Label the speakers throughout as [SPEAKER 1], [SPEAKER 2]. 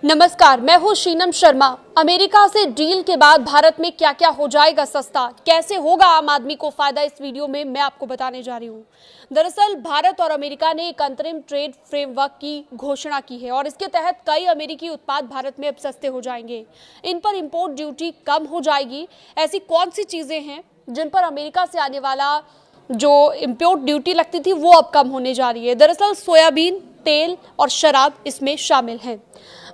[SPEAKER 1] नमस्कार, मैं हूं शीनम शर्मा। अमेरिका से डील के बाद भारत में क्या क्या हो जाएगा सस्ता, कैसे होगा आम आदमी को फायदा, इस वीडियो में मैं आपको बताने जा रही हूं। दरअसल भारत और अमेरिका ने एक अंतरिम ट्रेड फ्रेमवर्क की घोषणा की है और इसके तहत कई अमेरिकी उत्पाद भारत में अब सस्ते हो जाएंगे। इन पर इंपोर्ट ड्यूटी कम हो जाएगी। ऐसी कौन सी चीजें हैं जिन पर अमेरिका से आने वाला जो इंपोर्ट ड्यूटी लगती थी वो अब कम होने जा रही है? दरअसल सोयाबीन, तेल और शराब इसमें शामिल हैं।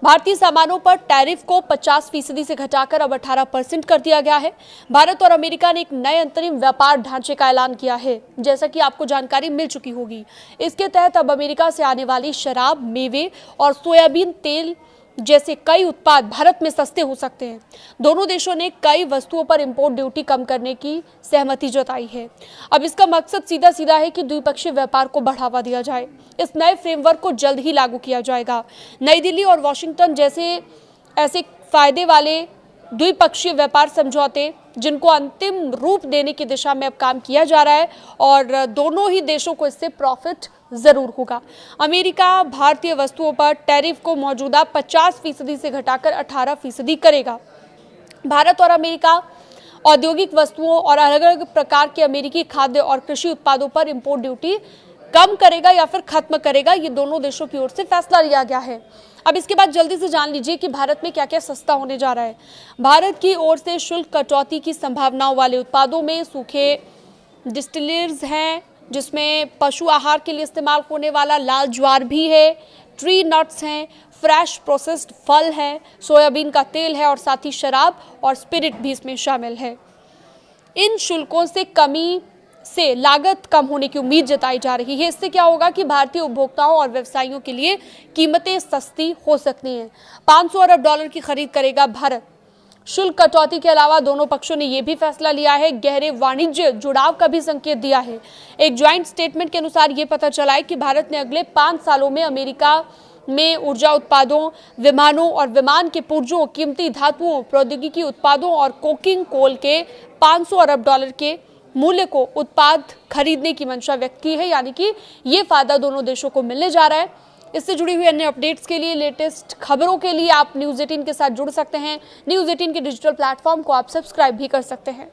[SPEAKER 1] भारतीय सामानों पर टैरिफ को 50% से घटाकर अब 18% कर दिया गया है। भारत और अमेरिका ने एक नए अंतरिम व्यापार ढांचे का ऐलान किया है, जैसा कि आपको जानकारी मिल चुकी होगी। इसके तहत अब अमेरिका से आने वाली शराब, मेवे और सोयाबीन तेल जैसे कई उत्पाद भारत में सस्ते हो सकते हैं। दोनों देशों ने कई वस्तुओं पर इंपोर्ट ड्यूटी कम करने की सहमति जताई है। अब इसका मकसद सीधा सीधा है कि द्विपक्षीय व्यापार को बढ़ावा दिया जाए। इस नए फ्रेमवर्क को जल्द ही लागू किया जाएगा। नई दिल्ली और वॉशिंगटन जैसे ऐसे फायदे वाले द्विपक्षीय व्यापार समझौते जिनको अंतिम रूप देने की दिशा में अब काम किया जा रहा है और दोनों ही देशों को इससे प्रॉफिट जरूर होगा। अमेरिका भारतीय वस्तुओं पर टैरिफ को मौजूदा 50% से घटाकर 18% करेगा। भारत और अमेरिका औद्योगिक वस्तुओं और अलग अलग प्रकार के अमेरिकी खाद्य और कृषि उत्पादों पर इंपोर्ट ड्यूटी कम करेगा या फिर खत्म करेगा, ये दोनों देशों की ओर से फैसला लिया गया है। अब इसके बाद जल्दी से जान लीजिए कि भारत में क्या क्या सस्ता होने जा रहा है। भारत की ओर से शुल्क कटौती की संभावनाओं वाले उत्पादों में सूखे डिस्टिलरीज हैं, जिसमें पशु आहार के लिए इस्तेमाल होने वाला लाल ज्वार भी है, ट्री नट्स हैं, फ्रेश प्रोसेस्ड फल है, सोयाबीन का तेल है और साथ ही शराब और स्पिरिट भी इसमें शामिल है। इन शुल्कों से कमी से लागत कम होने की उम्मीद जताई जा रही है। इससे क्या होगा कि भारतीय उपभोक्ताओं और व्यवसायियों के लिए कीमतें सस्ती हो सकती हैं। 500 अरब डॉलर की खरीद करेगा भारत। शुल्क कटौती के अलावा दोनों पक्षों ने यह भी फैसला लिया है, गहरे वाणिज्य जुड़ाव का भी संकेत दिया है। एक ज्वाइंट स्टेटमेंट के अनुसार यह पता चला है कि भारत ने अगले 5 सालों में अमेरिका में ऊर्जा उत्पादों, विमानों और विमान के पुर्जों, कीमती धातुओं, प्रौद्योगिकी उत्पादों और कोकिंग कोल के 500 अरब डॉलर के मूल्य को उत्पाद खरीदने की मंशा व्यक्त की है। यानी कि ये फायदा दोनों देशों को मिलने जा रहा है। इससे जुड़ी हुई अन्य अपडेट्स के लिए, लेटेस्ट खबरों के लिए आप न्यूज़ 18 के साथ जुड़ सकते हैं। न्यूज़ 18 के डिजिटल प्लेटफॉर्म को आप सब्सक्राइब भी कर सकते हैं।